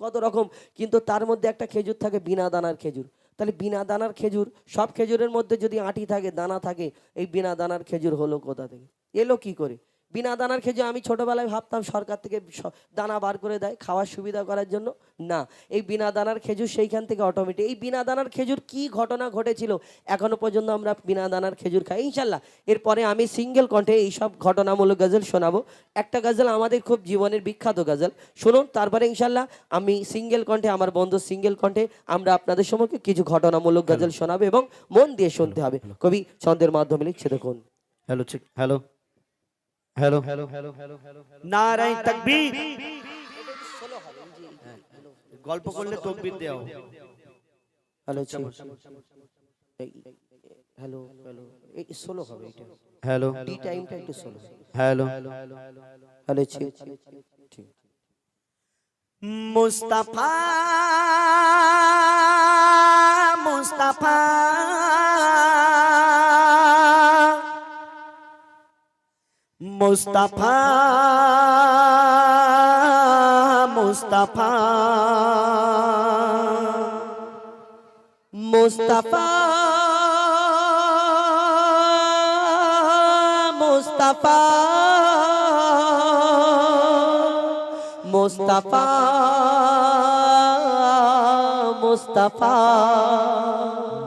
কত রকম, কিন্তু তার মধ্যে একটা খেজুর থাকে বিনা দানার খেজুর। তাহলে বিনা দানার খেজুর, সব খেজুরের মধ্যে যদি আঁটি থাকে, দানা থাকে, এই বিনা দানার খেজুর হলো কোথা থেকে, এলো কি করে? বিনা দানার খেজুর আমি ছোটবেলায় ভাবতাম সরকার থেকে দানা বার করে দেয় খাওয়ার সুবিধা করার জন্য। না, এই বিনা দানার খেজুর সেইখান থেকে অটোমেটিক। এই বিনা দানার খেজুর কি ঘটনা ঘটেছিল এখনো পর্যন্ত আমরা বিনা দানার খেজুর খাই। ইনশাল্লাহ এরপরে আমি সিঙ্গেল কণ্ঠে এইসব ঘটনামূলক গজল শোনাবো। একটা গজল আমাদের খুব জীবনের বিখ্যাত গজল শুনুন, তারপরে ইনশাল্লাহ আমি সিঙ্গেল কণ্ঠে, আমার বন্ধু সিঙ্গেল কণ্ঠে আমরা আপনাদের সম্মুখে কিছু ঘটনামূলক গজল শোনাবো এবং মন দিয়ে শুনতে হবে। কবি ছন্দের মাধ্যমে লিখছে দেখুন। Hello check, hello hello hello hello hello, নারায়ে তাকবীর। গল্প করলে তাকবীর দেও। হ্যালো হ্যালো হ্যালো, এই সোলো হবে এটা। হ্যালো ডি টাইমটা একটু সোলো। হ্যালো হ্যালো ঠিক। মুস্তাফা মুস্তাফা মুস্তাফা মুস্তাফা মুস্তাফা মুস্তাফা মুস্তাফা মুস্তাফা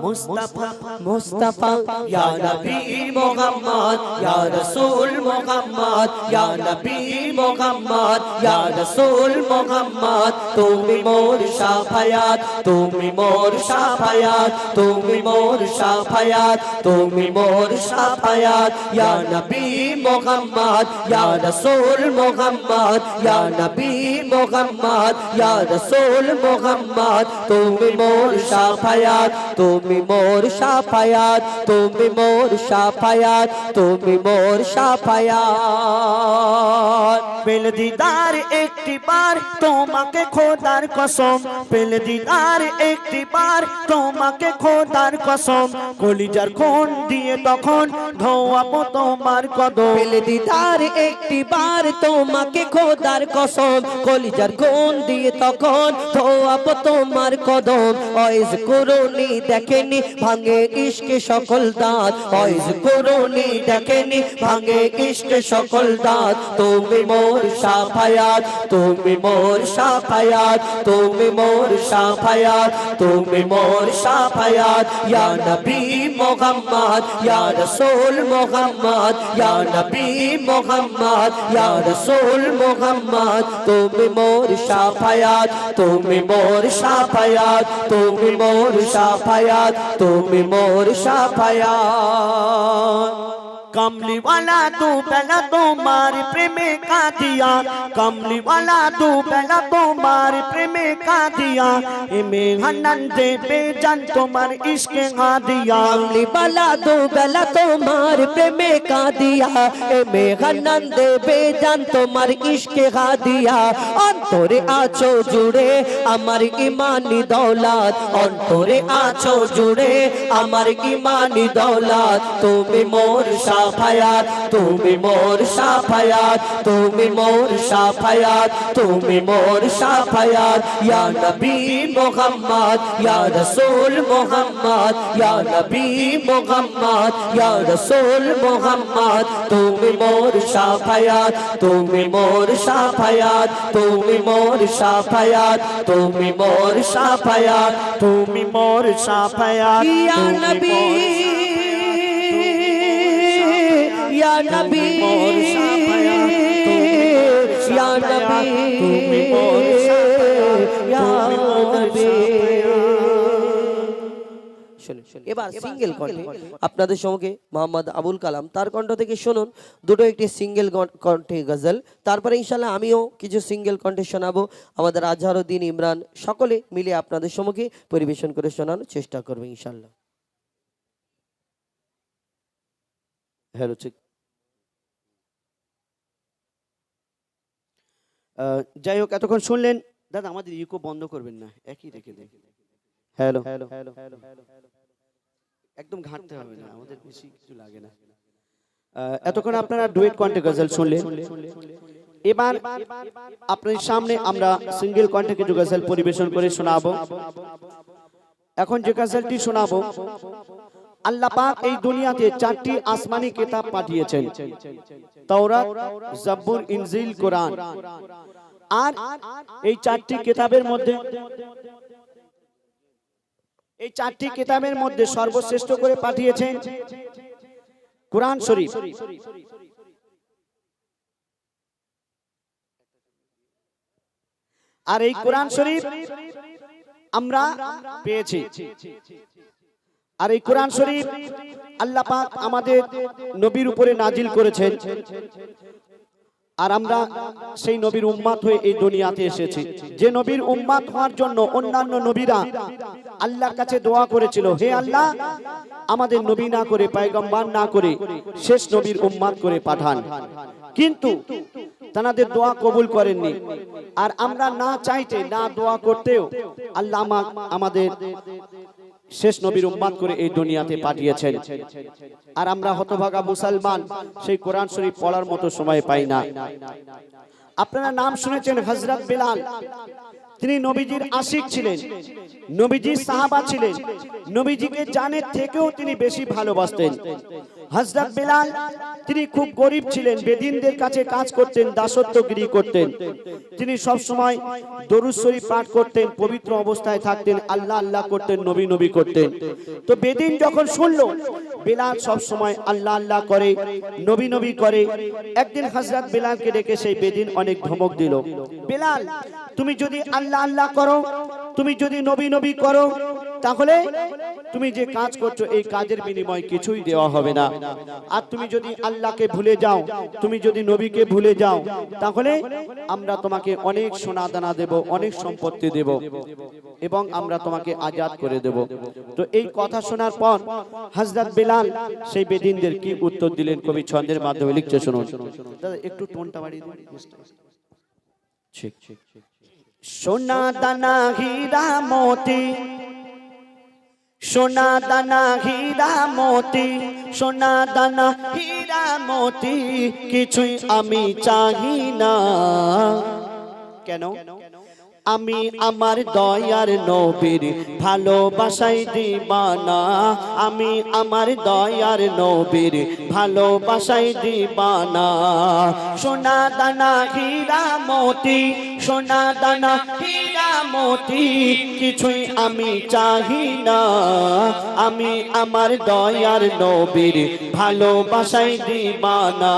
মুস্তাফা মুস্তাফা ইয়া নবী মুহাম্মদ ইয়া রাসূল মুহাম্মদ ইয়া নবী মুহাম্মদ ইয়া রাসূল মুহাম্মদ, তুমি মোর শাফায়াত, তুমি মোর শাফায়াত, তুমি মোর শাফায়াত, তুমি মোর শাফায়াত। ইয়া নবী মুহাম্মদ ইয়া রাসূল মুহাম্মদ ইয়া নবী মুহাম্মদ ইয়া রাসূল মুহাম্মদ, তুমি মোর শাফায়াত, তুমি মোর শাফায়াত, তুমি মোর শাফায়াত, তুমি মোর শাফায়াত। পেল দিদার একটি বার তোমাকে খোদার কসম, পেল দিদার একটি বার তোমাকে খোদার কসম, কলিজার খুন দিয়ে তখন ধোয়াবো তোমার কদম। পেল দিদার একটি বার তোমাকে খোদার কসম, কলিজার খুন দিয়ে তখন ধোয়াবো তোমার কদম। ওয়াইজ কুরুনি দেখেনি ভাঙে ইশকে সকল দাঁত, ওয়াইজ কুরুনি দেখেনি ভাঙে ইশকে সকল দাঁত, তুমি মোর শাফায়াত, তুমি মোর শাফায়াত, তুমি মোর শাফায়াত, তুমি মোর শাফায়াত। ইয়া নবী মুহাম্মদ ইয়া রাসূল মুহাম্মদ ইয়া নবী মুহাম্মদ ইয়া রাসূল মুহাম্মদ, তুমি মোর শাফায়াত, তুমি মোর শাফায়াত, তুমি মোর শাফায়াত, তুমি মোর শাফায়াত। कमली वाला तू पहला तुम्हारे प्रेमे का दिया, कमली वाला तू पहला तुम्हारे प्रेमे का दिया, इमे हनंदे बेजान तुम्हारे इश्के गा दिया। कमली वाला तू पहला तुम्हारे प्रेमे का दिया, इमे हनंदे बेजान तुम्हारे इश्के गा दिया। অন্তরে আছো জুড়ে আমার ইমানি দৌলত, অন্তরে আছো জুড়ে আমার ইমানি দৌলত, তুমি মোর শাফায়াত, তুমি মোর শাফায়াত, তুমি মোর শাফায়াত, তুমি মোর শাফায়াত। ইয়া নবী মুহাম্মদ ইয়া রাসূল মুহাম্মদ ইয়া নবী মুহাম্মদ ইয়া রাসূল মুহাম্মদ, তুমি মোর শাফায়াত, তুমি মোর শাফায়াত, তুমি মোর শাফায়াত, তুমি মোর শাফায়াত, তুমি মোর শাফায়াত। ইয়া নবী ইয়া নবী ইয়া নবী তুমি মোর শাফায়াত, তুমি মোর এবার সিঙ্গেল কণ্ঠে আপনাদের সঙ্গে মোহাম্মদ আবুল কালাম তার কণ্ঠ থেকে শুনুন দুটো একটি সিঙ্গেল কণ্ঠে গজল, তারপরে ইনশাল্লাহ আমিও কিছু সিঙ্গেল কণ্ঠে শোনাবো। আমাদের আজহারউদ্দিন ইমরান সকলে মিলে আপনাদের সম্মুখে পরিবেশন করে শোনানোর চেষ্টা করবে ইনশাল্লাহ। Hello check. যাই হোক এতক্ষণ শুনলেন, দাদা আমাদের ইকো বন্ধ করবেন না, একই রেখে দেন। হ্যালো হ্যালো হ্যালো একদম ঘাঁটতে হবে না, আমাদের বেশি কিছু লাগে না। এতক্ষণ আপনারা ডুয়েট কণ্ঠে গজল শুনলেন। এবার আপনার সামনে আমরা সিঙ্গেল কণ্ঠে কিছু গজল পরিবেশন করে শোনাবো। এখন যে গজলটি শোনাবো, আল্লাহ পাক এই দুনিয়াতে 4টি আসমানি কিতাব পাঠিয়েছেন, তাওরাত, জাবুর, ইনজিল, কোরআন। আর এই 4টি কিতাবের মধ্যে সর্বশ্রেষ্ঠ করে পাঠিয়েছেন কোরআন শরীফ। আর এই কোরআন শরীফ আমরা পেয়েছি। আর এই কোরআন শরীফ আল্লাহ পাক আমাদের নবীর উপরে নাজিল করেছেন। আর আমরা সেই নবীর উম্মত হয়ে এই দুনিয়াতে এসেছি। যে নবীর উম্মত হওয়ার জন্য অন্যান্য নবীরা আল্লাহর কাছে দোয়া করেছিল, হে আল্লাহ আমাদের নবী না করে, পয়গম্বর না করে শেষ নবীর উম্মত করে পাঠান। কিন্তু তাদের দোয়া কবুল করেননি। আর আমরা না চাইতে, না দোয়া করতেও আল্লাহ আমাদের শেষ নবীর উম্মত করে এই দুনিয়াতে পাঠিয়েছেন। আর আমরা হতভাগা মুসলমান সেই কোরআন শরীফ পড়ার মতো সময় পাই না। আপনারা নাম শুনেছেন হযরত বিলাল। তিনি নবীজির আশিক ছিলেন, নবীজির সাহাবা ছিলেন, নবীজিকে জানের থেকেও তিনি বেশি ভালোবাসতেন। হযরত বিলাল তিনি খুব গরিব ছিলেন, বেদিনদের কাছে কাজ করতেন, দাসত্বগিরি করতেন। তিনি সব সময় দরুদ শরীফ পাঠ করতেন, পবিত্র অবস্থায় থাকতেন, আল্লাহ আল্লাহ করতেন, নবী নবী করতেন। তো বেদিন যখন শুনলো বিলাল সব সময় আল্লাহ আল্লাহ করে, নবী নবী করে, একদিন হযরত বিলালকে ডেকে সেই বেদিন অনেক ধমক দিল, বিলাল তুমি যদি আল্লাহ আল্লাহ করো, তুমি যদি নবী নবী করো, তাহলে তুমি যে কাজ করছো এই কাজের বিনিময় কিছুই দেওয়া হবে না। আর তুমি যদি আল্লাহকে ভুলে যাও, তুমি যদি নবীকে ভুলে যাও, তাহলে আমরা তোমাকে অনেক সোনা দানা দেব, অনেক সম্পত্তি দেব, এবং আমরা তোমাকে আজাদ করে দেব। তো এই কথা শোনার পর হযরত বিলাল সেই বেদিনদের কি উত্তর দিলেন কবি ছন্দের মাধ্যমে লিখছে, শুনুন। দাদা একটু টোনটা বাড়িয়ে দিন। ঠিক ঠিক। সোনা দানা হীরা মোতি, সোনা দানা হীরা মোতি, সোনা দানা হীরা মোতি, কিছুই আমি চাহি না। কেন? আমি আমার দয়ার নবীর ভালোবাসায় দিবানা, আমি আমার দয়ার নবীর ভালোবাসায় দিবানা। সোনা দানা হীরা মোতি, সোনা দানা হীরা মোতি, কিছুই আমি চাহি না। আমি আমার দয়ার নবীর ভালোবাসায় দিবানা,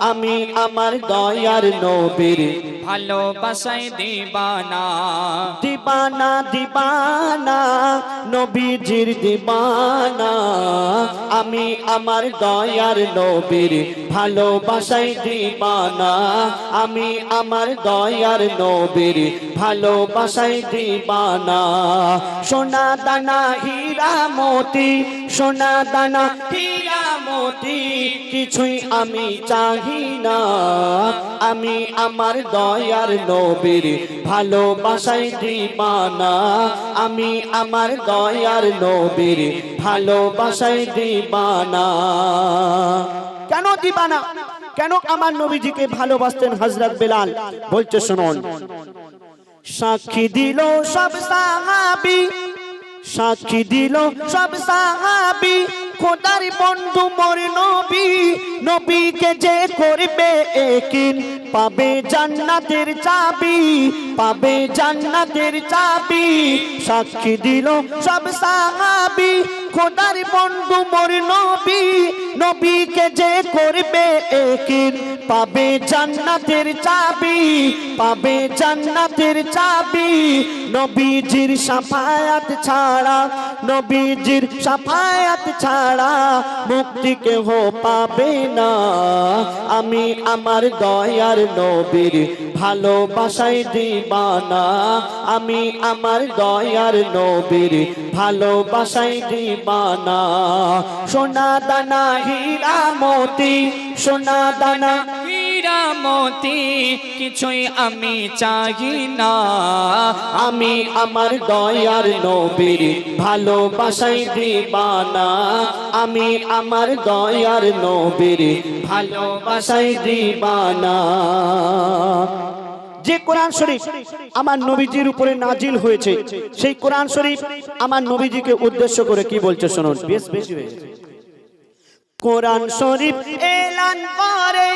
আমি আমার দয়ার নবীর ভালোবাসায় দিবানা। দিবানা দিবানা নবীজির দিবানা, আমি আমার দয়ার নবীর ভালোবাসায় দিবানা, আমি আমার দয়ার নবীর ভালোবাসায় দিবানা। সোনা দানা হীরা মোতি, সোনা দানা হীরা মোতি, কিছুই আমি চাহি না। আমি আমার দয়ার নবীর ভালোবাসায় দিবানা, আমি আমার দয়ার নবীর ভালোবাসায় দিবানা। কেন দিবানা? কেন আমার নবীজিকে ভালোবাসতেন হযরত বিলাল? বলছে শুনুন। সাক্ষী দিল সব সাহাবী, সাক্ষী দিল সব সাহাবী, খোদার বন্ধু মোর নবী, নবীকে যে করবে একিন পাবে জান্নাতের চাবি, পাবে জান্নাতের চাবি। সাক্ষী দিল সব সাহাবী, খোদার বন্ধু মোর নবী, নবীকে যে করবে একিন পাবে জান্নাতের চাবি, পাবে জান্নাতের চাবি। নবীজির শাফায়াত ছাড়া, নবীজির শাফায়াত ছাড়া মুক্তি কেহ পাবে না। আমি আমার দয়ার নবীর ভালোবাসায় দিবানা, আমি আমার দয়ার নবীর ভালোবাসায় দিবানা। সোনা দানা হীরা মোতি, সোনা দানা হীরা মতি কিছুই আমি চাই না। আমি আমার দয়ার নবীর ভালোবাসায় দিবানা। আমি আমার দয়ার নবীর ভালোবাসায় দিবানা। যে কোরআন শরীফ আমার নবীজির উপরে নাজিল হয়েছে, সেই কোরআন শরীফ আমার নবীজিকে উদ্দেশ্য করে কি বলছে শুনুন। বেশ বেশি হয়েছে। কোরআন শরীফ এলান করে,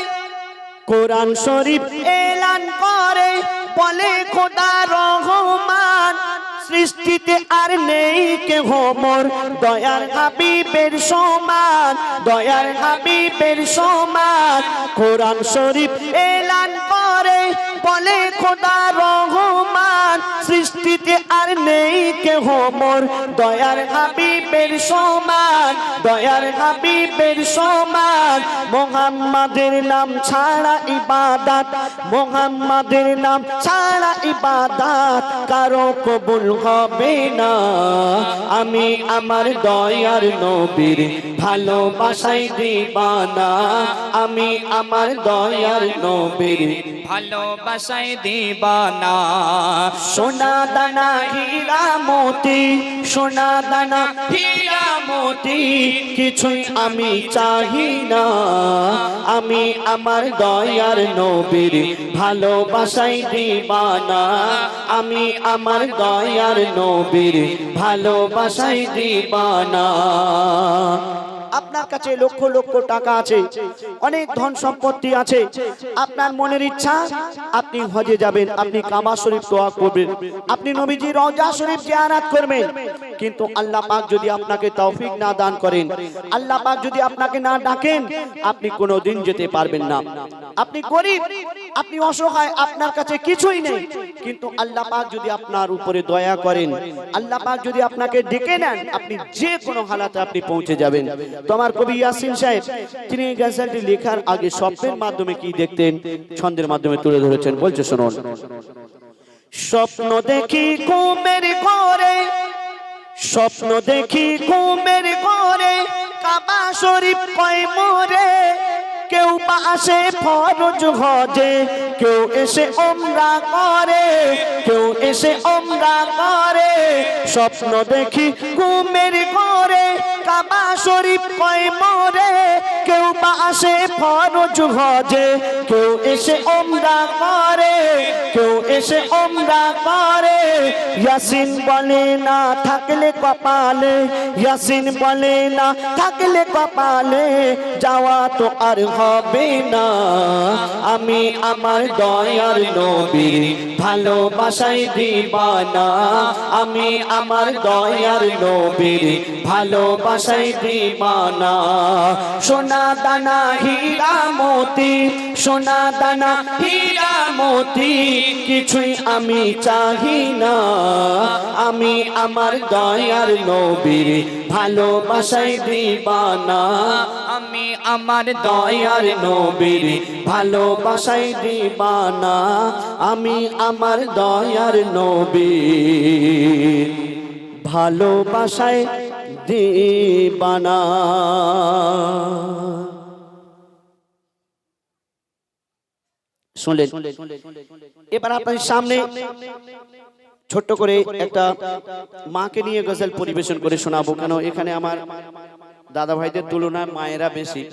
কোরআন শরীফ এলান করে, বলে খোদা রহমান সৃষ্টিতে আর নেই কেহ মোর দয়ার হাবিবের সমান, দয়ার হাবিবের সমান। কোরআন শরীফ এলান করে, বলে খোদা রহমান সৃষ্টিতে আর নেই কেহ মোর দয়ার হাবিবের সমান, দয়ার হাবিবের সমান। মুহাম্মাদের নাম ছাড়া ইবাদত, মুহাম্মাদের নাম ছাড়া ইবাদত কারো কবুল হবে না। আমি আমার দয়ার নবীর ভালোবাসায় দিবানা। আমি আমার দয়ার নবীর ভালোবাসায় দিবানা। সোনা দানা হীরা মতি, সোনা দানা হীরা মতি কিছুই আমি চাহি না। আমি আমার দয়ার নবীর ভালোবাসায় দিবানা। আমি আমার দয়ার নবীর ভালোবাসায় দিবানা। আপনার কাছে লক্ষ লক্ষ টাকা আছে, অনেক ধন সম্পত্তি আছে, আপনার মনের ইচ্ছা আপনি হজে যাবেন, আপনি কাবা শরীফ তোয়াফ করবেন, আপনি নবীজির রওজা শরীফ জিয়ারত করবেন, কিন্তু আল্লাহ পাক যদি আপনাকে তৌফিক না দান করেন, আল্লাহ পাক যদি আপনাকে না ডাকেন, আপনি কোনোদিন যেতে পারবেন না। আপনি গরীব, আপনি অসহায়, আপনার কাছে কিছুই নেই, কিন্তু আল্লাহ পাক যদি আপনার উপরে দয়া করেন, আল্লাহ পাক যদি আপনাকে ডেকে নেন, আপনি যে কোনো হালাতে আপনি পৌঁছে যাবেন। তোমার কবি ইয়াসিন সাহেব তিনি এই গজলটি লেখার আগে স্বপ্নের মাধ্যমে কি দেখতেন ছন্দের মাধ্যমে তুলে ধরেছেন, বলছে শুনুন। স্বপ্ন দেখি ঘুমের ঘরে, স্বপ্ন দেখি ঘুমের ঘরে, কাবা শরীফ কয় মোরে, কেউ বা আসে ফরজ হজে, কেউ এসে ওমরা করে, কেউ এসে ওমরা করে। স্বপ্ন দেখি ঘুমের ঘরে, কাবা শরীফ কয় মোরে, কেউ বা আসে ফরজ হজে, কেউ এসে ওমরা করে, কেউ এসে ওমরা করে। ইয়াসিন বলে না থাকলে কপালে, ইয়াসিন বলে না থাকলে কপালে, যাওয়া তো আর হবে না। আমি আমার দয়ার নবীর ভালোবাসায় দিবানা। আমি আমার দয়ার নবীর ভালোবাসায় দিবানা। সোনা দানা হীরা মতি, সোনা দানা হীরা মতি কিছুই আমি চাহি না। আমি আমার দয়ার নবীর ভালোবাসায় দিবানা। আমি আমার দয়ার নবীর ভালোবাসায় দিবানা। আমি আমার দয়ার নবীর ভালোবাসায় দিবানা। শুনলেন? এবার আপনার সামনে ছোট্ট করে একটা মাকে নিয়ে গজল পরিবেশন করে শোনাবো, কেন এখানে আমার দাদা ভাইদের তুলনায় মায়েরা বেশি।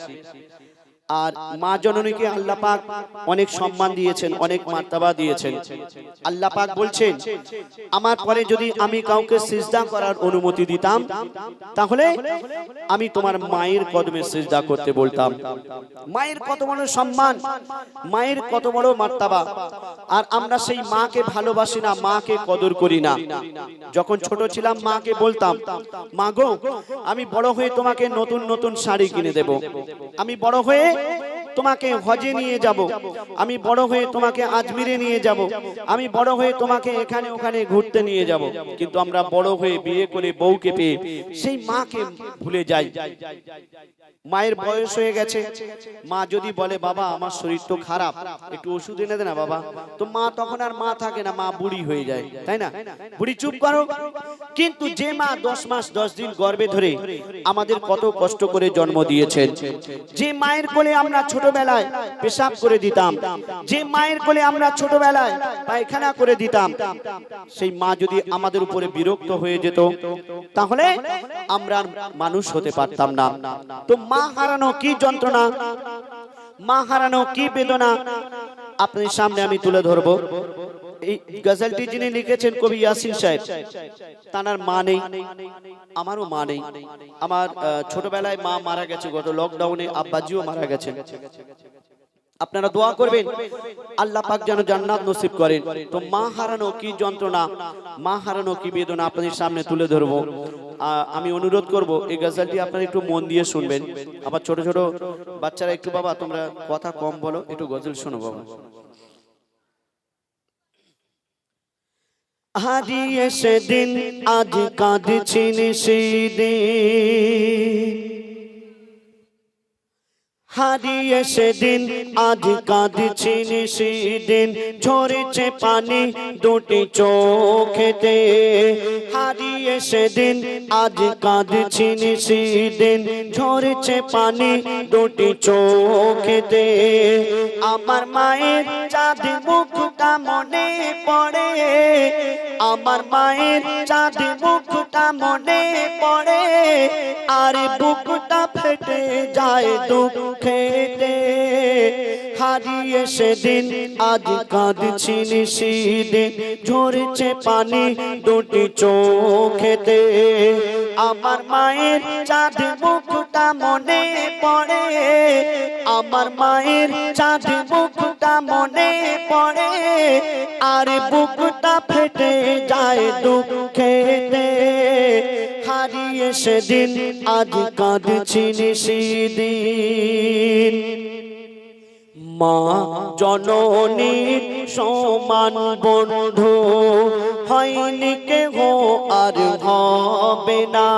আর মা জননীকে আল্লাহ পাক অনেক সম্মান দিয়েছেন, অনেক মার্তবা দিয়েছেন। আল্লাহ পাক বলছেন, আমার পরে যদি আমি কাউকে সিজদা করার অনুমতি দিতাম, তাহলে আমি তোমার মায়ের কদমে সিজদা করতে বলতাম। মায়ের কত বড় সম্মান, মায়ের কত বড় মার্তবা। আর আমরা সেই মাকে ভালোবাসি না, মাকে কদর করি না। যখন ছোট ছিলাম মাকে বলতাম, মা গো আমি বড় হয়ে তোমাকে নতুন নতুন শাড়ি কিনে দেব, আমি বড় হয়ে তোমাকে হজে নিয়ে যাব, আমি বড় হয়ে তোমাকে আজমিরে নিয়ে যাব, আমি বড় হয়ে তোমাকে এখানে ওখানে ঘুরতে নিয়ে যাব। কিন্তু আমরা বড় হয়ে বিয়ে করে বউকে পেয়ে সেই মাকে ভুলে যাই। মায়ের বয়স হয়ে গেছে, মা যদি বলে বাবা আমার শরীর তো খারাপ, একটু ওষুধ এনে দে না বাবা, তো মা তখন আর মা থাকে না, মা বুড়ি হয়ে যায়, তাই না? বুড়ি চুপ করো। কিন্তু যে মা 10 মাস 10 দিন গর্ভে ধরে আমাদের কত কষ্ট করে জন্ম দিয়েছেন, যে মায়ের কোলে আমরা ছোটবেলায় পেশাব করে দিতাম, যে মায়ের কোলে আমরা ছোটবেলায় পায়খানা করে দিতাম, সেই মা যদি আমাদের উপরে বিরক্ত হয়ে যেত তাহলে আমরা আর মানুষ হতে পারতাম না। তো মা হারানো কি যন্ত্রণা, মা হারানো কি বেদনা আপনার সামনে আমি তুলে ধরবো। এই গজলটি যিনি লিখেছেন কবি ইয়াসিন সাহেব, তার মা নেই, আমারও মা নেই। আমার ছোটবেলায় মা মারা গেছে, গত লকডাউনে আব্বাজিও মারা গেছেন। আপনারা দোয়া করবেন আল্লাহ পাক যেন জান্নাত নসিব করেন। তো মা হারানো কি যন্ত্রণা, মা হারানো কি বেদনা আপনাদের সামনে তুলে ধরবো। আমি অনুরোধ করব এই গজলটি আপনারা একটু মন দিয়ে শুনবেন। আবার ছোট ছোট বাচ্চারা একটু বাবা তোমরা কথা কম বলো, একটু গজল শোনো বাবা। হারিয়ে সেদিন আজ কাঁদছেন সেদিন, হারিয়ে সেদিন আজ কাঁদছেন সেদিন, ঝরেছে পানি দুটি চোখেতে। হারিয়ে সেদিন আজ কাঁদছেন সেদিন, ঝরেছে পানি দুটি চোখেতে। আমার মায়ের চাঁদ মুখটা মনে পড়ে, আমার মায়ের চাঁদ মুখটা মনে পড়ে, আর বুকটা ফেটে যায় দুঃখেতে। হারিয়ে সেদিন আজ কাঁদছেন সেদিন, ঝরেছে পানি দুটি চোখেতে। আমার মায়ের চাঁদ মুখটা মনে পড়ে, আমার মায়ের চাঁদ মুখটা মনে পড়ে, আর বুকটা ফেটে যায় দুঃখেতে। হারিয়ে সেদিন আজ কাঁদছেন সেদিন। মা জননীর সমান বন্ধু হয়নি কেহ আর হবে না,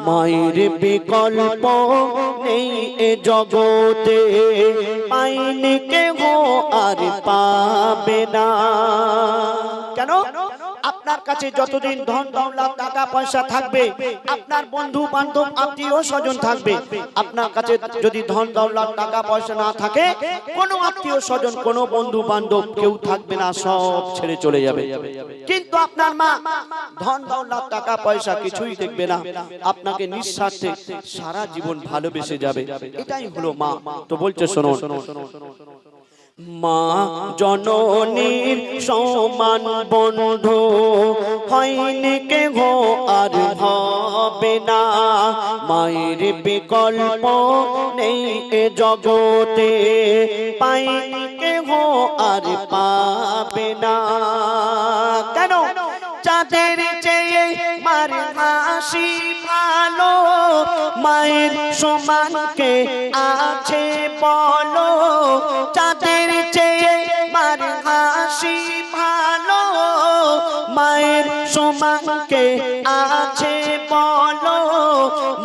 মায়ের বিকল্প নেই এ জগতে, পাইনি কেহ আর পাবে না। কেন? আপনার কাছে যতদিন ধন দৌলত টাকা পয়সা থাকবে, আপনার বন্ধু বান্ধব আত্মীয় স্বজন থাকবে। আপনার কাছে যদি ধন দৌলত টাকা পয়সা না থাকে, কোনো আত্মীয় স্বজন কোনো বন্ধু বান্ধব কেউ থাকবে না, সব ছেড়ে চলে যাবে। কিন্তু আপনার মা ধন দৌলত টাকা পয়সা কিছুই দেখবে না, আপনাকে নিঃস্বার্থে সারা জীবন ভালোবেসে যাবে। এটাই হলো মা। তো বলছে শোনো, মা জননীর সমান বন্ধু হয়নি কেহ আর হবে না, মায়ের বিকল্প নেই এ জগতে, পাইনি কেহ আর পাবে না। কেন? চাঁদের চেয়ে মার হাসি ভালো, মায়ের সমান কে আছে বলো। চাঁদের চেয়ে মার হাসি ভালো, মায়ের সমান কে আছে বলো।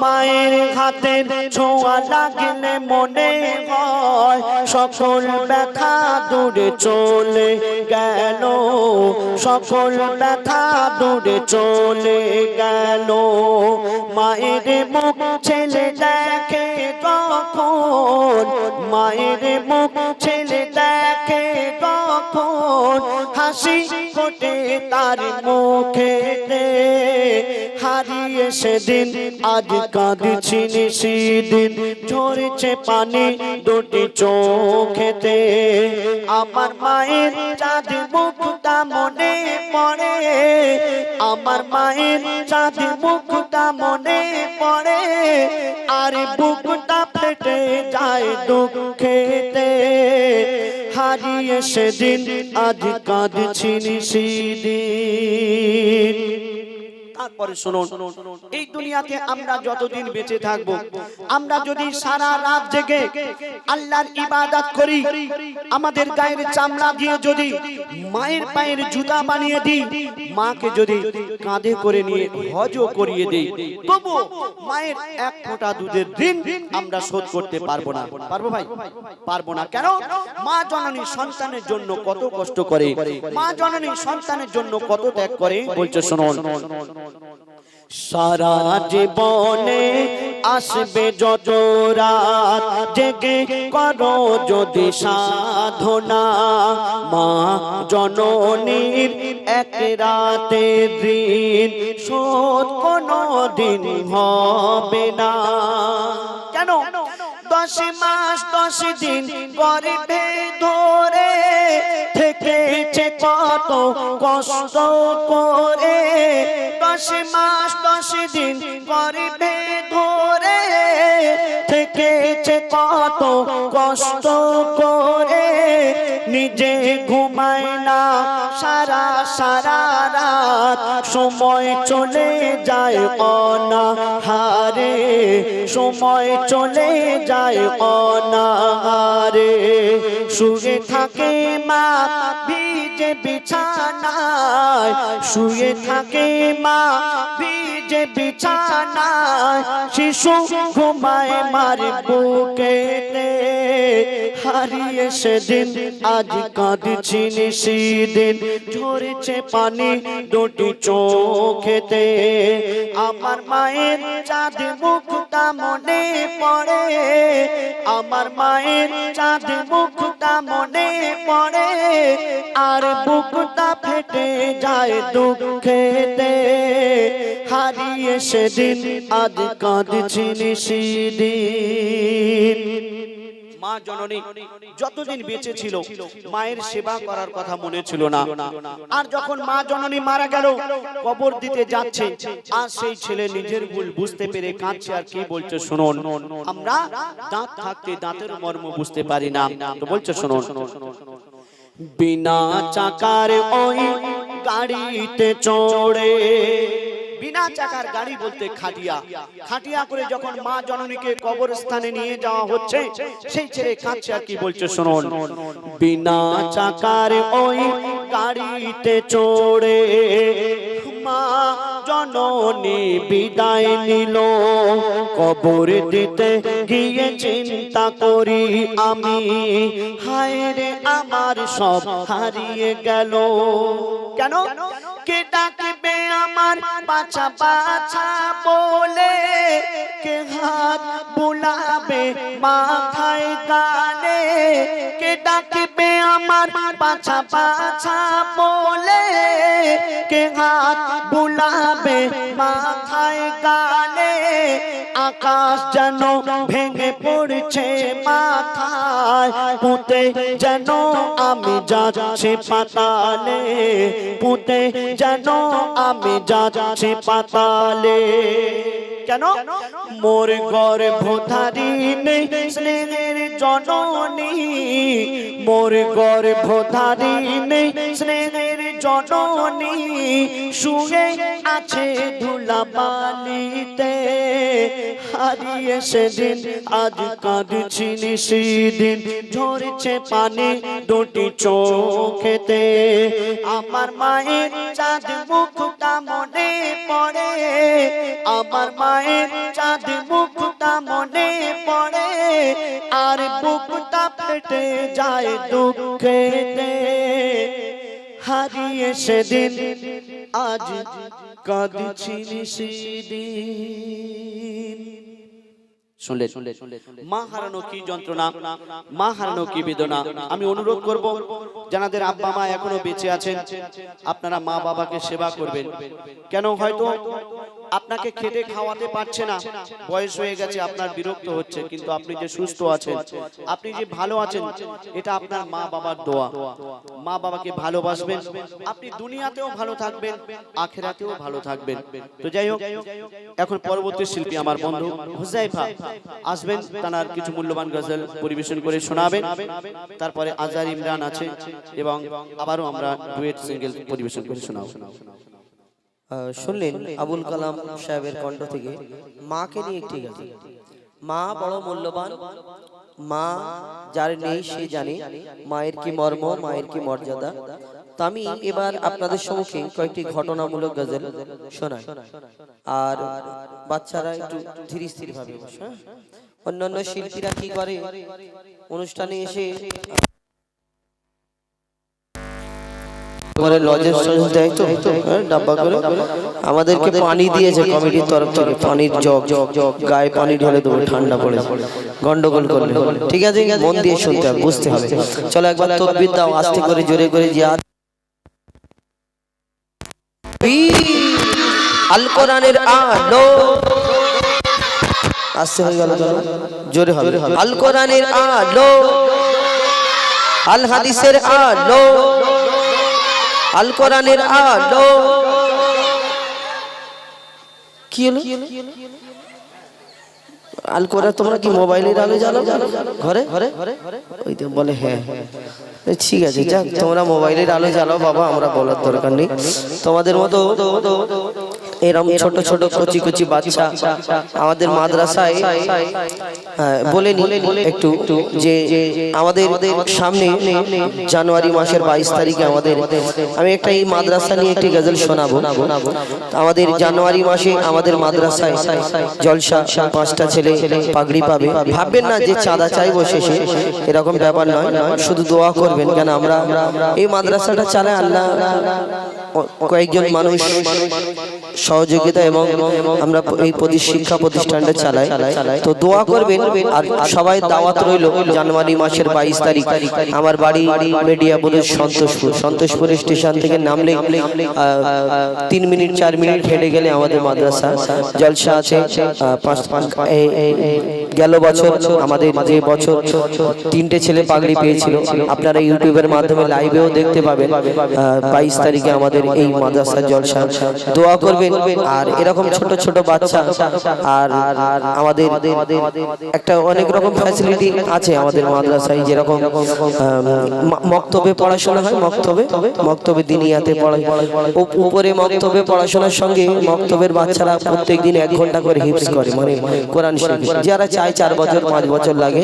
মায়ের হাতের ছোঁয়া লাগলে মনে হয় সকল ব্যথা দূরে চলে গেল, সকল ব্যথা দূরে চলে গেল। মায়ের মুখ ছেলে দেখে তখন, মায়ের মুখ ছেলে দেখে তখন, হাসি ফোটে তার মুখেতে। হারিয়ে সেদিন আজ কাঁদছেন সেদিন, ঝরেছে পানি দুটি চোখেতে। আমার মায়ের চাঁদ মুখটা মনে পড়ে, আমার মায়ের চাঁদ মুখটা মনে পড়ে, আর বুকটা ফেটে যায় দুঃখেতে। হারিয়ে সেদিন আজ কাঁদছেন সেদিন। পরে শুনুন, এই দুনিয়াতে আমরা যতদিন বেঁচে থাকবো, আমরা যদি সারা রাত জেগে আল্লাহর ইবাদত করি, আমাদের গায়ের চামড়া দিয়ে যদি মায়ের পায়ের জুতা বানিয়ে দিই, মাকে যদি কাঁধে করে নিয়ে হজও করিয়ে দিই, তবু মায়ের এক ফোঁটা দুধের ঋণ আমরা শোধ করতে পারবো না। পারবো ভাই? পারবো না। কেন? মা জননী সন্তানের জন্য কত কষ্ট করে, মা জননী সন্তানের জন্য কত ত্যাগ করে, বলছে শুনুন। সারা জীবনে আসবে যত রাত, জেগে করো যদি সাধনা, মা জননীর এক রাতে ঋণ শোধ কোনো দিন হবে না। কেন? 10 মাস 10 দিন গর্ভে ধরে থেকেছে কত কষ্ট করে, 10 মাস 10 দিন গর্ভে ধরে থেকেছে কত কষ্ট করে, নিজে ঘুমায় না সারা সারা রাত, সময় চলে যায় অনাহারে, সময় চলে যায় অনাহারে। শুয়ে থাকে মা ভিজে বিছানায়, শুয়ে থাকে মা ভিজে বিছানায়, শিশু ঘুমায় মার বুকেতে। হারিয়ে সেদিন আজ কাঁদছি নিশিদিন, ঝরেছে পানি দুটি চোখেতে। আমার মায়ের চাঁদ মুখটা মনে পড়ে, আমার মায়ের চাঁদ মুখটা মনে পড়ে, আর বুকটা ফেটে যায় দুঃখেতে। হারিয়ে সেদিন আজ কাঁদছি নিশিদিন। মা জননী যতদিন বেঁচে ছিল মায়ের সেবা করার কথা মনে ছিল না, আর যখন মা জননী মারা গেল, কবর দিতে যাচ্ছে, আর সেই ছেলে নিজের ভুল বুঝতে পেরে কাঁদছে। আর কি বলছে শুনুন, আমরা দাঁত থাকতে দাঁতের মর্ম বুঝতে পারি না, তো বলছে শুনুন। বিনা চাকার ওই গাড়িতে চড়ে, বিনা চাকার গাড়ি বলতে খাটিয়া, খাটিয়া করে যখন মা জননীকে কবরস্থানে নিয়ে যাওয়া হচ্ছে, সেই ছেলে কাঁদছে। আর কি বলছে শুনুন, বিনা চাকার ওই গাড়িতে চড়ে মা জননী বিদায় নিল, কবর দিতে গিয়ে চিন্তা করি আমি, হায় রে আমার সব হারিয়ে গেল। কেন? কে ডাকবে আমার বাছা বাছা বলে, কে হাত বুলাবে মাথায় গানে, কে ডাকবে আমার বাছা বাছা বলে, কে হাত বুলাবে মাথায় গানে। আকাশ যেন ভেঙে পড়ছে মাথায়, পুঁতে যেন আমি যাচ্ছি পাতালে, পুঁতে যেন আমি যাচ্ছি পাতালে। কেন? মোর গর্ভধারী নেই স্নেহের জননী, মোর গর্ভধারী নেই স্নেহের জননী, শুয়ে আছে ধুলাবালিতে। হারিয়ে সেদিন আজ কাঁদছি নিশিদিন, ঝরছে পানি দুটি চোখেতে। আমার মায়ের চাঁদ মুখটা মনে পড়ে, আমার মায়ের চাঁদ মুখটা মনে পড়ে, আর বুকটা ফেটে যায় দুঃখেতে। হারিয়ে সেদিন আজ কাঁদছি নিশিদিন। শুনলেন? মা হারানো কি যন্ত্রণা, মা হারানো কি বেদনা। আমি অনুরোধ করব, যাদের আব্বা মা এখনো বেঁচে আছেন, আপনারা মা বাবাকে সেবা করবেন। কেন? হয়তো আপনাকে খেতে খাওয়াতে পারছে না, বয়স হয়ে গেছে, আপনার বিরক্ত হচ্ছে, কিন্তু আপনি যে সুস্থ আছেন, আপনি যে ভালো আছেন, এটা আপনার মা বাবার দোয়া। মা বাবাকে ভালোবাসবেন, আপনি দুনিয়াতেও ভালো থাকবেন, আখিরাতেও ভালো থাকবেন। তো যাই হোক, এখন পরবর্তী শিল্পী আমার বন্ধু হুজাইফা আসবেন, তার কিছু মূল্যবান গজল পরিবেশন করে শোনাবেন। তারপরে আজহার ইমরান আছে, এবং আবারও আমরা ডুয়েট সিঙ্গেল পরিবেশন করে শোনাবো। শুনলেন আবুল কালাম সাহেবের কণ্ঠ থেকে মাকে নিয়ে একটি গান। মা বড় মূল্যবান, মা যার নেই সে জানে মায়ের কি মর্ম, মায়ের কি মর্যাদা। তো আমি এবার আপনাদের সম্মুখে কয়েকটি ঘটনামূলক গজল শোনাই, আর বাচ্চারা একটু ধীর স্থির ভাবে বসে। অন্যান্য শিল্পীরা কি করে, অনুষ্ঠানে এসে লজের দেয় তো ডাব্বা করে, আমাদেরকে পানি দিয়েছে কমিটির তরফ থেকে, পানির জগ গায়ে পানি ঢেলে দেবো, ঠান্ডা পড়ে গন্ডগোল করলে। ঠিক আছে, মন দিয়ে শুনতে হবে, বুঝতে হবে। চলো একবার তকবীর দাও আস্তে করে, জোরে করে। জিয়াদ আল কোরআনের আলো, আস্তে হয়ে গেল, জোরে হবে। আল কোরআনের আলো, আল হাদিসের আলো, আল কোরআনের আলো। কি হলো? আল কোরআন তোমরা কি মোবাইলের আলো জ্বালাও ঘরে? ওই তো বলে হ্যাঁ, ঠিক আছে, যাক তোমরা মোবাইলের আলো জ্বালাও বাবা, আমরা বলার দরকার নেই। তোমাদের মতো এরকম ছোট ছোট কচি কচি বাচ্চা আমাদের মাদ্রাসায় বলে নি একটু, যে আমাদের সামনে জানুয়ারি মাসের 22 তারিখে আমি একটা এই মাদ্রাসা নিয়ে একটি গজল শোনাবো। আমাদের জানুয়ারি মাসে আমাদের মাদ্রাসায় জলসা, 5টা ছেলে পাগড়ি পাবে। ভাববেন না যে চাঁদা চাইবো শেষে, এরকম ব্যাপার নয়, শুধু দোয়া করবেন। কেন আমরা এই মাদ্রাসাটা চালাই আল্লাহ কয়েকজন মানুষ সহযোগিতা এবং আমরা এই শিক্ষা প্রতিষ্ঠানটা চালাই, তো দোয়া করবেন। আর সবাই দাওয়াত রইল জানুয়ারি মাসের 22 তারিখ আমার বাড়ি মেডিয়াপুরের সন্তোষপুর স্টেশন থেকে নামলে 3 মিনিট 4 মিনিট হেঁটে গেলে আমাদের মাদ্রাসা জলসা আছে। গেল বছর আমাদের যে বছর 3টে ছেলে পাগড়ি পেয়েছিল, আপনারা ইউটিউবের মাধ্যমে লাইভেও দেখতে পাবেন। 22 তারিখে আমাদের এই মাদ্রাসা জলসা, দোয়া করবেন। আর এরকম ছোট ছোট বাচ্চা, আর আমাদের একটা অনেক রকম ফ্যাসিলিটি আছে আমাদের মাদ্রাসায়, যেরকম মক্তবে পড়াশোনা হয়, মক্তবে দিনিয়াতে পড়ায়, উপরে মক্তবে পড়াশোনার সঙ্গে মক্তবের বাচ্চারা প্রত্যেকদিন 1 ঘন্টা করে হিফজ করে, মানে কোরআন শরীফ, যারা চায় 4 বছর 5 বছর লাগে।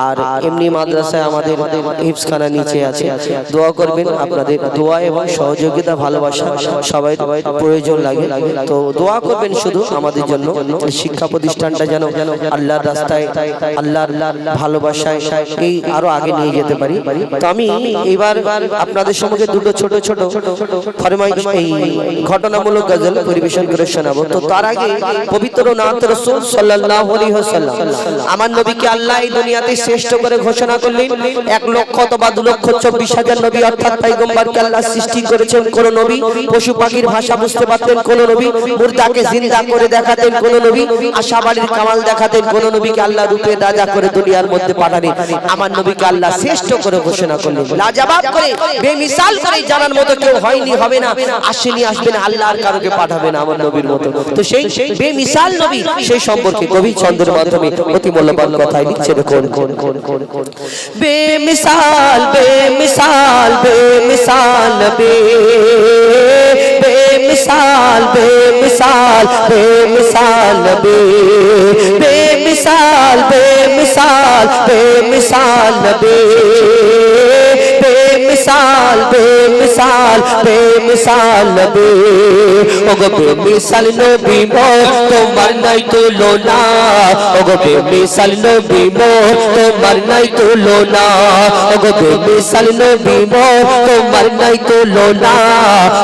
আর এমনি মাদ্রাসায় আমাদের হিফজখানা নিচে আছে। দোয়া করবেন, আপনাদের দোয়া এবং সহযোগিতা ভালোবাসা সবাই প্রয়োজন লাগে। তো দোয়া করবেন শুধু আমাদের জন্য, শিক্ষা প্রতিষ্ঠানটা যেন আল্লাহর রাস্তায়, আল্লাহর ভালোবাসায় এই আরো আগে নিয়ে যেতে পারি। তো আমি এবার আপনাদের সম্মুখে দুটো ছোট ছোট ফরমাইশ, এই ঘটনামূলক গজল পরিবেশন করে শোনাবো। তো তার আগে পবিত্র নাত রাসূল সাল্লাল্লাহু আলাইহি ওয়াসাল্লাম, আমার নবীকে আল্লাহ এই দুনিয়াতে শ্রেষ্ঠ করে ঘোষণা করলেন। 1 লক্ষ অথবা 2,24,000 নবী অর্থাৎ পয়গম্বরকে আল্লাহ সৃষ্টি করেছেন। কোন নবী পশু পাখির ভাষা বুঝতে পারতেন, কোন নবী মুর্দাকে জিন্দা করে দেখাতেন, কোন নবী আশাবাড়ির কামাল দেখাতেন, কোন নবীকে আল্লাহ রূপে রাজা করে দুনিয়ার মধ্যে পাঠালেন। আমার নবীকে আল্লাহ শ্রেষ্ঠ করে ঘোষণা করলেন, লাজবাব করে, বেমিসাল করে, জানার মতো কেউ হয়নি, হবে না, আসেনি, আসবে না, আল্লাহ আর কারোকে পাঠাবে না আমার নবীর মতো। তো সেই বেমিসাল নবী, সেই সম্পর্কে কবি ছন্দের মাধ্যমে অতি মূল্যবান কথাই লিখছে। দেখুন, বেমিসাল বেমিসাল বেমিসাল बेमिसाल बेमिसाल बेमिसाल बेमिसाल बेमिसाल बेमिसाल बेमिसाल बेमिसाल बेमिसाल बे ओगो बेमिसाल नबी मो তোমার নাই তুলনা, ওগো বেমিসাল নবী মো তোমার নাই তুলনা, ওগো বেমিসাল নবী মো তোমার নাই তুলনা,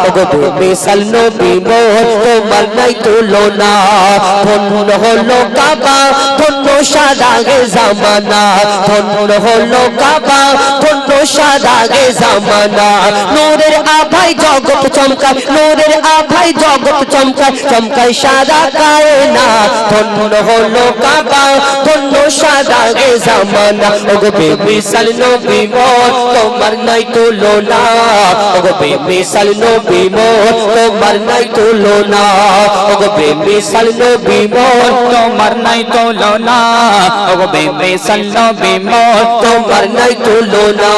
ওগো বেমিসাল নবী মো তোমার নাই তুলনা। ধন্য হলো কাবা, ধন্য সাদাগে জামানা, ধন্য হলো কাবা, ধন্য সাদাগে জামানা। নূরের আভায় জগৎ চমকায়, নূরের আভায় জগৎ চমকায়, চমকায় সাদা কায়নাত। ধন্য হলো কাবা, ধন্য সাদাগে জামানা, ওগো বেমিসাল নবী মো তোমার নাই তুলনা, ওগো বেমিসাল নবী মো তোমার নাই তুলনা, ওগো বেমিসাল নবী মো তোমার নাই তুলনা, ওগো বেমিসাল নবী মো তোমার নাই তুলনা।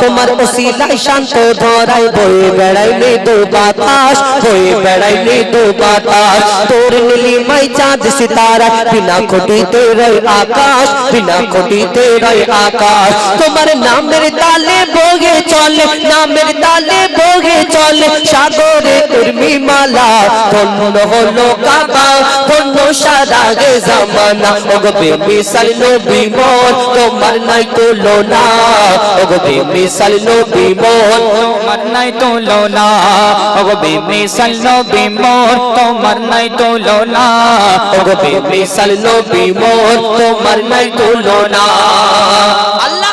তোমার ওসিলায় শান্ত ধরায় বয়ে বেড়াই মৃদু বাতাস, বয়ে বেড়াই মৃদু বাতাস। তোর নীলিমায় চাঁদ সিতারা, বিনা খুঁটিতে রয় আকাশ, বিনা খুঁটিতে রয় আকাশ। তোমার নামের তালে বগে চলে, নামের তালে বগে চলে সাগরে উর্মিমালা। ধন্য হলো কাবা, ধন্য সারা গে জামানা। ওগো বেমিসাল নবী মোর, তোমার নাই তুলনা। ওগো বেমিসাল নবী মোর, তোমার নাই তুলনা। ওগো বেমিসাল নবী মোর, তোমার নাই তুলনা। ওগো বেমিসাল নবী মোর, তোমার নাই তুলনা। আল্লাহ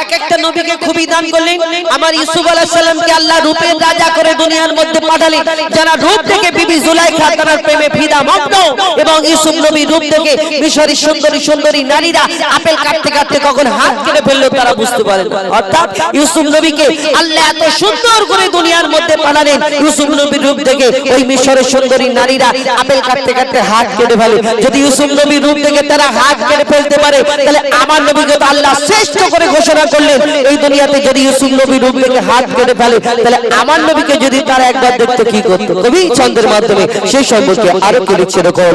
এক একটা নবীকে খুবই দান করলেন। আমার ইউসুফ আলাইহিস সালামকে আল্লাহ রূপের রাজা করে দুনিয়ার মধ্যে পাঠালেন, যারা রূপ থেকে বিবি জুলাইখা তার প্রেমে ফিদা মগ্ন। এবং ইউসুফ নবী রূপ থেকে মিশরী সুন্দরী সুন্দরী নারীরা আপেল কাটতে কাটতে কখন হাত কেটে ফেললো তারা বুঝতে পারেন। অর্থাৎ ইউসুফ নবীকে আল্লাহ এত সুন্দর করে দুনিয়ার মধ্যে পাঠালেন, ইউসুফ নবীর রূপ থেকে ওই মিশরের সুন্দরী নারীরা আপেল কাটতে কাটতে হাত কেটে ফেলে। যদি ইউসুফ নবীর রূপ থেকে তারা হাত কেটে ফেলতে পারে, তাহলে আমার নবীকে তো আল্লাহ শ্রেষ্ঠ করে ঘোষণা করলেন। এই দুনিয়াতে যদি ইউসুফ নবীর রূপ থেকে হাত কেটে ফেলে, তাহলে আমার নবীকে যদি তারা একবার দেখতো কি করতো? কবি ছন্দের মাধ্যমে সেই সম্পর্কে আরো কি লিখছে দেখুন।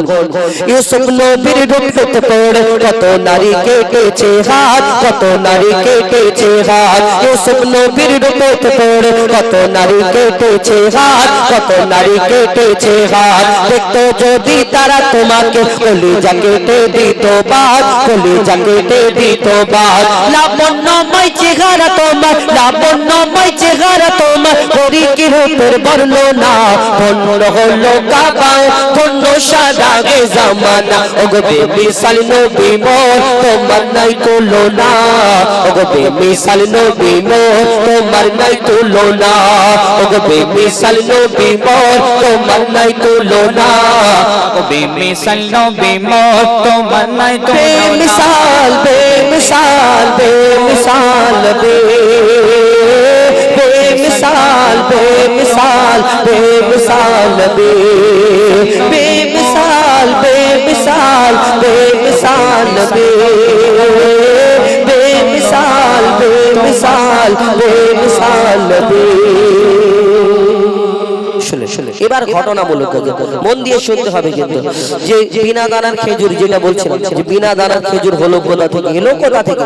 ইউসুফ নবীর রূপ পেতে পড়ে কত নারী কেটেছে হাত, কত নারী কেটেছে হাত। ইউসুফ নবীর রূপ পেতে পড়ে কত নারী কেটেছে হাত, কত নারী কেটেছে হাত। দেখতো যদি তারা তোমাকে কলিজা কেটে দিত বাদ, কলিজা কেটে দিত বাদ। লাবণ্যময় চেহারা তোমার, লাবণ্যময় চেহারা তোমার, করি কি রূপের বর্ণনা। ধন্য হলো কাবা, ধন্য সারা গে জামানা। ওগো বেমিসাল নবী মোর, তোমার নাই তুলনা। ওগো বেমিসাল নবী মোর, তোমার নাই তুলনা। ওগো বেমিসাল নবী মোর, তোমার নাই তুলনা। ওগো বেমিসাল নবী মোর, তোমার নাই তুলনা। বেমিসাল বেমিসাল বেমিসাল বেমিসাল বেমিসাল বেমিসাল বেমিসাল বেমিসাল বেমিসাল বেমিসাল বেমিসাল বেমিসাল। এবার ঘটনা বলো, মন দিয়ে শুনতে হবে কিন্তু, যে বিনা দানার খেজুর যেটা বলছিলাম, যে বিনা দানার খেজুর হলো কোথা থেকে, এলো কোথা থেকে।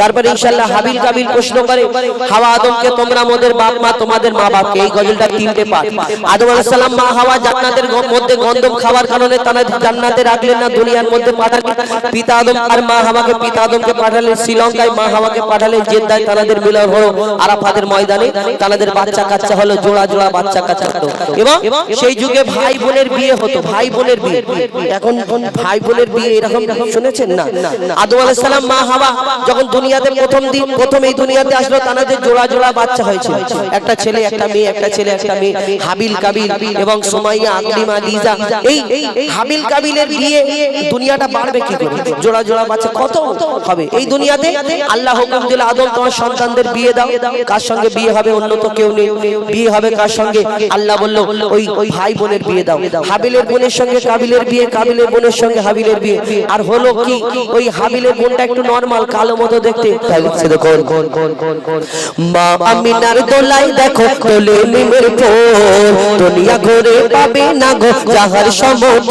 তারপরে ইনশাআল্লাহ হাবিল কাবিল প্রশ্ন করে হাওয়া আদমকে, তোমরা মোদের বাপ মা, তোমাদের মা বাপকে। এই গজলটা তিনটে পাঠ। আদম আলাইহিস সালাম মা হাওয়া জান্নাতের মধ্যে গন্ধম খাওয়ার কারণে তারা জান্নাতে রাখলেন না, দুনিয়ার মধ্যে পাঠালেন। পিতা আদম আর মা হাওয়াকে, পিতা আদমকে পাঠালেন শ্রীলঙ্কায়, মা হাওয়াকে পাঠালেন জেদ্দায়। তাদের মিলন হলো আরাফাতের ময়দানে, তাদের বাচ্চা কাচ্চা হলো, জোড়া জোড়া বাচ্চা কাচ্চা হতো। এবং সেই যুগে ভাই বোনের বিয়ে হতো, ভাই বোনের বিয়ে। এখন ভাই বোনের বিয়ে এরকম শুনেছেন না? আদম আলাইহিস সালাম মা হাওয়া যখন দুনিয়াতে প্রথম এই দুনিয়াতে আসলো, তাদের জোড়া জোড়া বাচ্চা হয়েছিল, একটা ছেলে একটা মেয়ে, একটা ছেলে একটা মেয়ে, হাবিল কাবিল এবং সুমাইয়া আকলিমা লিজা। এই হাবিল কাবিলের বিয়ে, দুনিয়াটা বাড়বে কি করে? জোড়া জোড়া বাচ্চা কত হবে এই দুনিয়াতে? আল্লাহ হুকুম দিল, আদম তোমার সন্তানদের বিয়ে দাও। কার সঙ্গে বিয়ে হবে? অন্য তো কেউ নেই। বিয়ে হবে কার সঙ্গে? আল্লাহ বলল ওই ভাই বোনের বিয়ে দাও। হাবিলের বোনের সঙ্গে কাবিলের বিয়ে, কাবিলের বোনের সঙ্গে হাবিলের বিয়ে। আর হলো কি, ওই হাবিলের বোনটা একটু নরমাল কালো মতো দেখতে। মা আমিনার দোলাই দেখো তোলে নিমের ফুল, দুনিয়া ঘুরে পাবে না গো যাহার সমতল।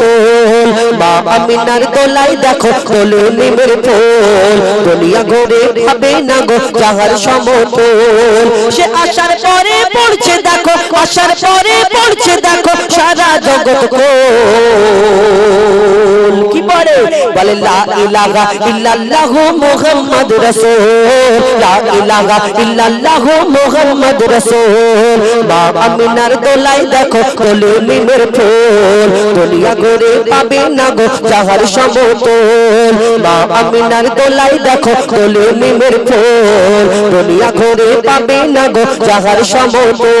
মা আমিনার দোলাই দেখো তোলে নিমের ফুল, দুনিয়া ঘুরে পাবে না গো যাহার সমতল। সে আসার পরে পড়ছে দেখো, আসার পরে পড়ছে দেখো সারা জগৎ কোল। কি পড়ে? বলে লা ইলাহা ইল্লাল্লাহু মুহাম্মাদুর রাসূল, লা ইলাহা ইল্লাল্লাহু মুহাম্মাদুর রাসূল। মা আমিনার দোলাই দেখো তোলে নিমের ফুল, দুনিয়া ঘুরে পাবে না গো যাহার সমতল। মা আমিনার দোলাই দেখো তোলে নিমের ফুল, দুনিয়া ঘুরে পাবে না গো যাহার সমতল।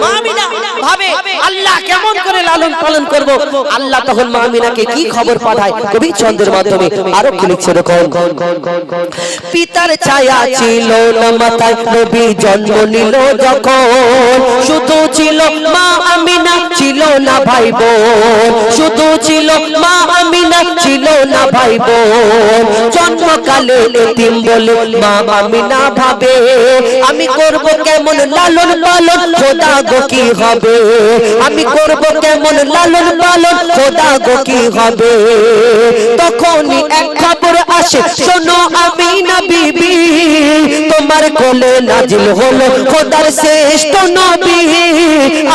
মা আমিনা ভাবে আল্লাহ কেমন করে লালন পালন করব। আল্লাহ তখন মা আমিনাকে কি খবর পাঠায়? কবি ছন্দের মাধ্যমে আরো কি লিখছে এরকম। পিতার ছায়া ছিল না মাথায়, নবী জন্ম নিল যখন, শুধু ছিল মা আমিনা, ছিল ছিল না ভাই বোন, শুধু ছিল মা আমিনা, ছিল না ভাই বোন। জন্মকালে এতিম বলে মা আমিনা ভাবে, আমি করব কেমন লালন পালন, খোদা গো কি হবে, আমি করব কেমন লালন পালন, খোদা গো কি হবে। তখনই এক খবর আসে, শোনো আমিনা বিবি, তোমার কোলে নাজিল হলো খোদার শ্রেষ্ঠ নবী।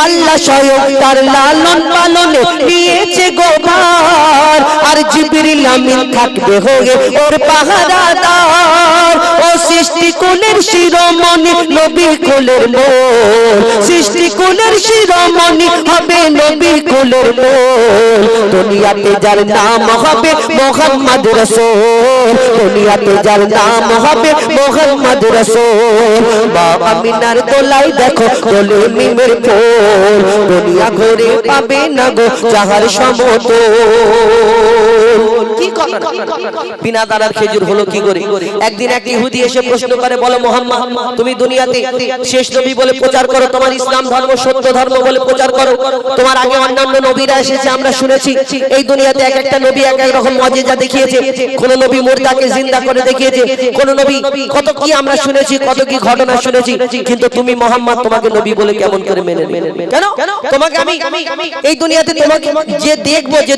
আল্লাহ স্বয়ং তার লালন পালনে নিয়েছে গো ভার, আর জিবরিল আমিন থাকবে হয়ে ওর পাহারাদার। ও সৃষ্টি কুলের শিরোমণি, নবী কুলের মোল, সৃষ্টি কুলের শিরোমণি হবে নবী কুলের মোল। দুনিয়াতে যার নাম হবে মুহাম্মদ রাসূল, দুনিয়াতে যার নাম হবে মুহাম্মদ রাসূল। মা আমিনার দোলাই দেখো দোলে মিমের ফুল, দুনিয়া ঘুরে পাবে না গো যাহার সমতল। কি কথা, বিনা দানার খেজুর হলো কি করে? একদিন এক ইহুদি এসে প্রশ্ন করে, বলো মুহাম্মদ, তুমি দুনিয়াতে শেষ নবী বলে প্রচার করো, তোমার ইসলাম ধর্ম সত্য ধর্ম বলে প্রচার করো, তোমার আগে অন্যান্য নবীরা এসেছে আমরা শুনেছি, এই দুনিয়াতে এক একটা নবী এক এক রকম মুজিজা দেখিয়েছে, কোন নবী মুর্দাকে জিন্দা করে দেখিয়েছে, কোন নবী কত কি আমরা শুনেছি, কত কি ঘটনা শুনেছি, কিন্তু তুমি মুহাম্মদ তোমাকে নবী বলে কেমন করে মেনে কেন? তোমাকে আমি এই দুনিয়াতে তোমাকে যে দেখবো যে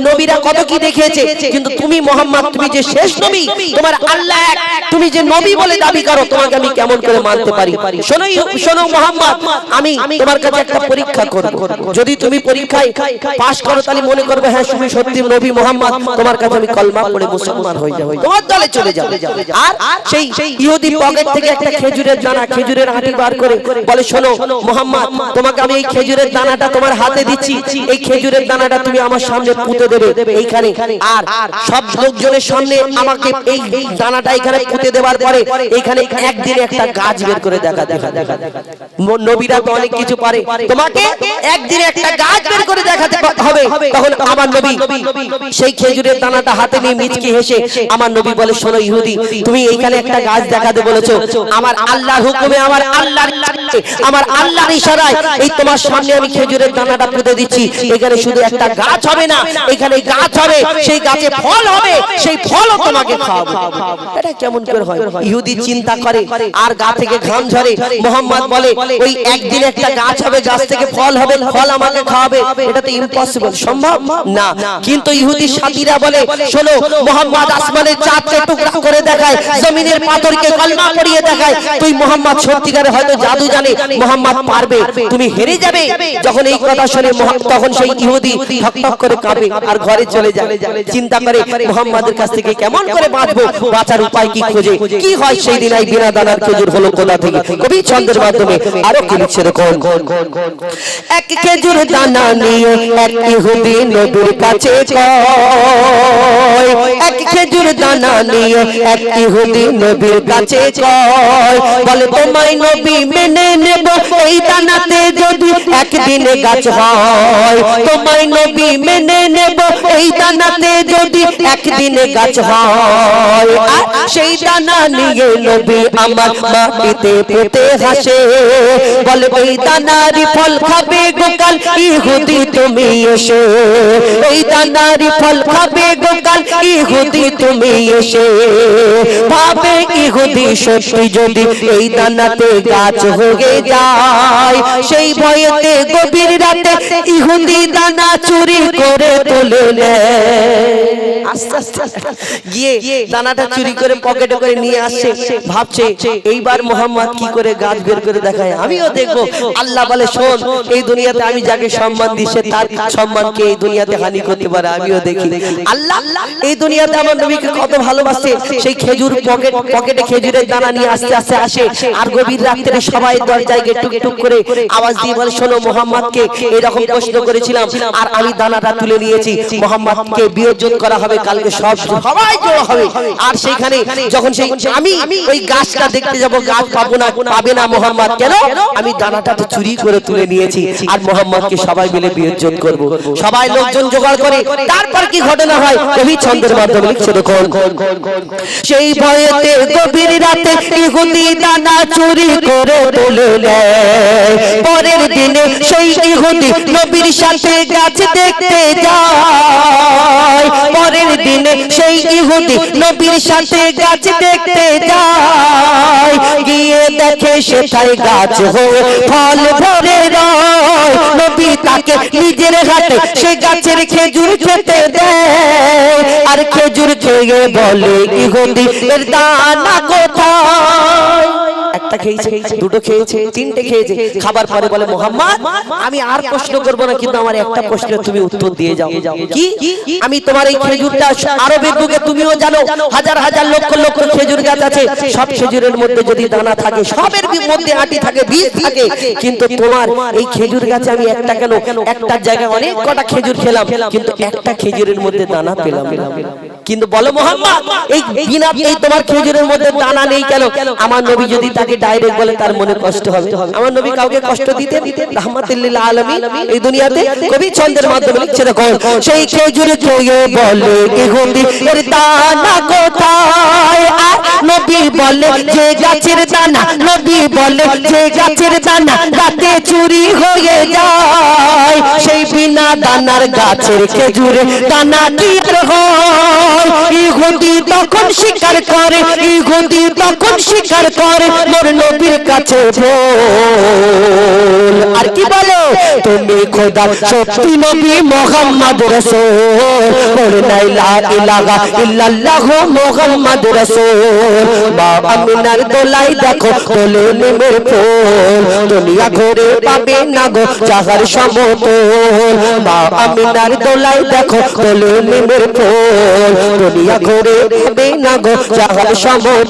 নবীরা কত কি দেখিয়েছে, কিন্তু তুমি মুহাম্মদ, তুমি যে শেষ নবী, তোমার আল্লাহ এক, তুমি যে নবী বলে দাবি করো, তোমাকে আমি কেমন করে মানতে পারি? শোনো শোনো মুহাম্মদ, আমি তোমার কাছে একটা পরীক্ষা করব, যদি তুমি পরীক্ষায় পাস করো তাহলে মনে করবে হ্যাঁ তুমি সত্যি নবী মুহাম্মদ, তোমার কাছে আমি কলমা পড়ে মুসলমান হয়ে যাব, তোমার দলে চলে যাব। আর সেই ইহুদি পকেট থেকে একটা খেজুরের দানা, খেজুরের আঁটি বার করে বলে, শোনো মুহাম্মদ, তোমাকে আমি এই খেজুরের দানাটা তোমার হাতে দিচ্ছি, এই খেজুরের দানাটা তুমি আমার সামনে পুঁতে দেবে এইখানে, আর সব লোকজনের সামনে আমাকে এই দানাটা এখানে পুঁতে দেওয়ার পরে এখানে একদিনে একটা গাছ বের করে দেখা। নবীরা তো অনেক কিছু পারে, তোমাকে একদিনে একটা গাছ বের করে দেখাতে হবে। তখন আমার নবী সেই খেজুরের দানাটা হাতে নিয়ে মিচকি হেসে আমার নবী বলে, শোনো ইহুদি, তুমি এইখানে একটা গাছ দেখাতে বলেছো, আমার আল্লাহর হুকুমে, আমার আল্লাহর ইশারায় এই তোমার সামনে আমি খেজুরের দানাটা পুঁতে দিচ্ছি, এখানে শুধু একটা গাছ হবে না, এখানে গাছ হবে, সেই গাছে ফল হবে, সেই ফলও তোমাকে খাওয়াবো। এটা কেমন করে হয়? ইহুদি চিন্তা করে আর গা থেকে ঘাম ঝরে। মুহাম্মদ বলে, ওই একদিন একটা গাছ হবে, গাছ থেকে ফল হবে, ফল আমাকে খাওয়াবে, এটা তো ইম্পসিবল, সম্ভব না। কিন্তু ইহুদি সাথীরা বলে, শোনো মুহাম্মদ আসমানের চাঁদকে টুকরা করে দেখায়, জমিনের পাথরকে কলমা পড়িয়ে দেখায়, তুই মুহাম্মদ সত্যিকারে হয়তো জাদু জানে, মুহাম্মদ পারবে, তুমি হেরে যাবে। যখন এই কথা শুনে তখন সেই ইহুদি ঠকঠক করে কাঁপে আর ঘরে চলে যায়, চিন্তা করে মুহাম্মাদের কাছ থেকে কেমন করে বাঁচবো, বাঁচার উপায় কি খোঁজে। কি হয় সেই দিন, এই বিনা দানার খেজুর হলো কোথা থেকে? কবি ছন্দের মাধ্যমে আরো কি লিখছে দেখুন। এক খেজুর দানা নিয়ে এক ইহুদি নবীর কাছে কয়, এক খেজুর দানা নিয়ে এক ইহুদি নবীর কাছে কয়, বলে তোমায় নবী মেনে নেব এই দানাতে যদি একদিনে গাছ হয়, তোমায় নবী মেনে নেব এই দানাতে যদি একদিনে গাছ হয়। আর সেই দানা নিয়ে নবী আমার মাটিতে পুঁতে হাসে, বলে এই দানারই ফল খাবে গোকাল ইহুদি তুমি এসে, এই দানারই ফল খাবে গোকাল ইহুদি তুমি এসে। ভাবে ইহুদি সত্যি যদি এই দানাতে গাছ হয়ে যায়, সেই ভয়েতে গভীর রাতে ইহুদি দানা চুরি করে তুলে নেয়। আস্তে আস্তে গিয়ে দানাটা চুরি করে পকেটে করে নিয়ে আসছে, ভাবছে এইবার মুহাম্মদ কি করে গাছ বের করে দেখায়, আমিও দেখবো। আল্লাহ বলে, শোন, এই দুনিয়াতে আমি যাকে সম্মান দিছে তার সম্মানকে এই দুনিয়াতে হানি করতে পারে, আমিও দেখি। আল্লাহ এই দুনিয়াতে আমার নবীকে কত ভালোবাসে, সেই খেজুর পকেটে খেজুরের দানা নিয়ে আস্তে আস্তে আসে, আর গভীর রাত্রে সবাই দরজায় গিয়ে টুকটুক করে আওয়াজ দিয়ে বলে, শোনো মুহাম্মদকে এরকম প্রশ্ন করেছিলাম আর আমি দানাটা তুলে নিয়েছি, মুহাম্মদকে বিয়োজন করা হবে, কালকে সবাই জড়ো হবে। আর সেইখানে যখন সেই আমি ওই গাছটা দেখতে যাব, গাছ পাবে না মুহাম্মদ, কেন? আমি দানাটা তো চুরি করে তুলে নিয়েছি, আর মুহাম্মদকে সবাই মিলে বিয়োজন করব। সবাই লোকজন জোগাড় করে, তারপর কি ঘটনা হয় কবি ছন্দের মাধ্যমে লিখছে দেখুন। সেই ভয়েতে গভীর রাতে ইহুদি দানা চুরি করে তুলে নেয়, পরের দিনে সেই ইহুদি নবীর সাথে গাছ দেখতে যায় পরের দিনে সেই ইহুদি নবীর সাথে গাছ দেখতে যায় গিয়ে দেখে সেটাই গাছ হয়ে ফল ভরে রয় নবী তাকে নিজের হাতে সে গাছের খেজুর খেতে দেয় আর খেজুর খেয়ে বলে ইহুদি এর দানা কোথায় একটা খেয়েছে দুটো খেয়েছে তিনটে খেয়েছে খাবার পরে বলে মোহাম্মদ আমি আর প্রশ্ন করব না কিন্তু আমার একটা প্রশ্নের তুমি উত্তর দিয়ে যাও কি আমি তোমার এই খেজুরটা আরবের বুকে তুমিও জানো হাজার হাজার লক্ষ লক্ষ খেজুর গাছ আছে সব খেজুরের মধ্যে যদি দানা থাকে সবের মধ্যে আটি থাকে বীজ থাকে কিন্তু তোমার এই খেজুর গাছে আমি একটা কেন একটা জায়গায় অনেক কটা খেজুর খেলাম কিন্তু একটা খেজুরের মধ্যে দানা পেলাম কিন্তু বলো মোহাম্মদ এই বিনা এই তোমার খেজুরের মধ্যে দানা নেই কেন আমার নবী যদি তাকে ডাইরেক্ট বলে তার মনে কষ্ট হবে আমার নবী কাউকে কষ্ট দিতেন রাহমাতুল লিল আলামিন এই দুনিয়াতে কবি ছন্দের মাধ্যমে লিখছে দেখো সেই খেজুর খেয়ে বলে ইহুদি এর দানা কোথায় আর নবী বলে যে গাছের দানা নবী বলে যে গাছের দানা রাতে চুরি হয়ে যায় সেই বিনা দানার গাছের খেজুরে দানা কি হয় ইহুদি তখন স্বীকার করে ইহুদি তখন স্বীকার করে মোর নবীর কাছে বল আর কি বলো তুমি খোদা সত্যি নবী মুহাম্মদ রাসূল বল লা ইলাহা ইল্লাল্লাহ মুহাম্মদ রাসূল মা আমিনার দোলাই দেখো তোলে নেমের ফুল দুনিয়া ঘুরে পাবে না গো চাহার সমতল মা আমিনার দোলাই দেখো তোলে নেমের ফুল দুনিয়া ঘুরে পাবে না গো চাহার সমতল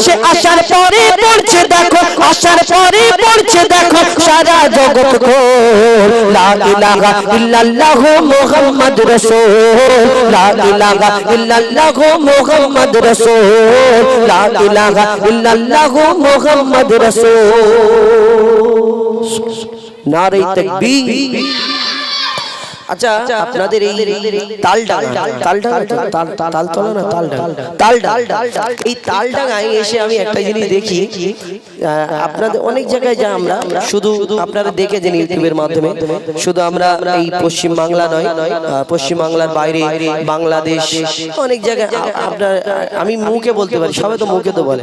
সে আসার পরে পড়ছে দেখো আসার পরে পড়ছে দেখো সারা জগৎ খোল লা ইলাহা ইল্লাল্লাহ মুহাম্মদ রাসূল লা ইলাহা ইল্লাল্লাহ মুহাম্মদ রাসূল লা ইলাহা ইল্লাল্লাহ মুহাম্মদ রাসূল নারে তাকবীর আচ্ছা আপনাদের এই তালডাঙ্গা এই তালডাঙ্গায় এসে আমি একটা জিনিস দেখি আপনাদের অনেক জায়গায় যা আমরা শুধু আপনারা দেখেছেন ইউটিউবের মাধ্যমে শুধু আমরা এই পশ্চিম বাংলা নয় পশ্চিম বাংলার বাইরে বাংলাদেশ অনেক জায়গায় আপনার আমি মুখে বলতে পারি সবাই তো মুখে তো বলে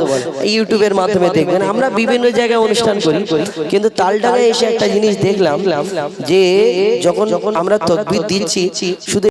ইউটিউবের মাধ্যমে দেখবেন আমরা বিভিন্ন জায়গায় অনুষ্ঠান করি কিন্তু তালডাঙ্গায় এসে একটা জিনিস দেখলাম যে যখন আমরা তাকবীর দিচ্ছি শুধু